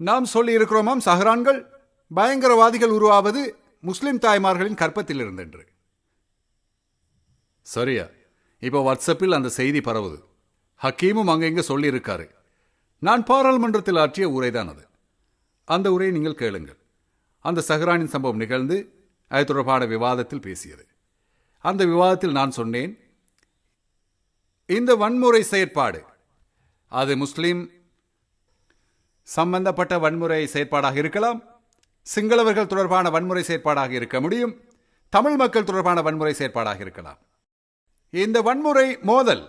நாம் சொல்லி இருக்கிறோமாம் சஹரான்கள் பயங்கரவாதிகள் உருவாவது முஸ்லிம் தாய்மார்களின் கற்பத்தில் இருந்தென்று. சரியா? இப்போ வாட்ஸ்அப்பில் அந்த செய்தி பரவுது. ஹக்கீமும் அங்கெங்க சொல்லி இருக்காரு. நான் பாராளுமன்றத்தில் ஆற்றிய உரைதான் அது. அந்த உரையை நீங்கள் கேளுங்கள். அந்த சஹரானின் சம்பவம் நிகழ்ந்து அது தொடர்பான விவாதத்தில் பேசியது. அந்த விவாதத்தில் நான் சொன்னேன், இந்த வன்முறை செயற்பாடு அது முஸ்லிம் சம்பந்தப்பட்ட வன்முறை செயற்பாடாக இருக்கலாம், சிங்களவர்கள் தொடர்பான வன்முறை செயற்பாடாக இருக்க முடியும், தமிழ் மக்கள் தொடர்பான வன்முறை செயற்பாடாக இருக்கலாம். இந்த வன்முறை மோதல்,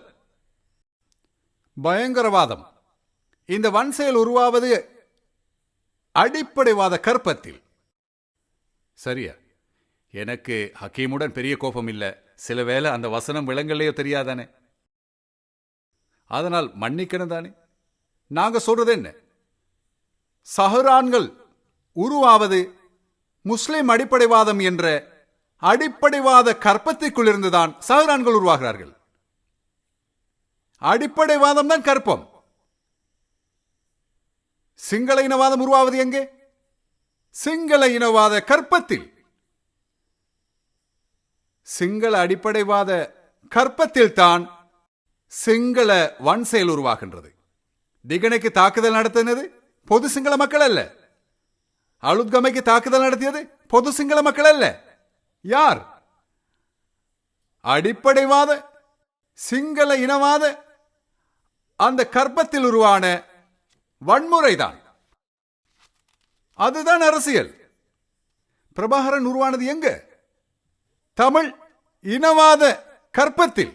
பயங்கரவாதம், இந்த வன் செயல் உருவாவது அடிப்படைவாத கற்பத்தில். சரியா? எனக்கு ஹக்கீமுடன் பெரிய கோபம் இல்லை. சில வேளை அந்த வசனம் விளங்கலையோ தெரியாதானே, அதனால் மன்னிக்கணும் தானே. நாங்க சொல்றது என்ன, சஹரான்கள் உருவாவது முஸ்லிம் அடிப்படைவாதம் என்ற அடிப்படைவாத கற்பத்திற்குள் இருந்துதான் சஹரான்கள் உருவாகிறார்கள். அடிப்படைவாதம் தான் கற்பம். சிங்கள இனவாதம் உருவாவது எங்கே? சிங்கள இனவாத கற்பத்தில். சிங்கள அடிப்படைவாத கற்பத்தில் தான் சிங்கள வன் செயல் உருவாகின்றது. திகனைக்கு தாக்குதல் நடத்தினது பொது சிங்கள மக்கள் அல்ல. அலுத்கமைக்கு தாக்குதல் நடத்தியது பொது சிங்கள மக்கள் அல்ல. யார்? அடிப்படைவாத சிங்கள இனவாத அந்த கற்பத்தில் உருவான வன்முறைதான். அதுதான் அரசியல். பிரபாகரன் உருவானது எங்க? தமிழ் இனவாத கற்பத்தில்.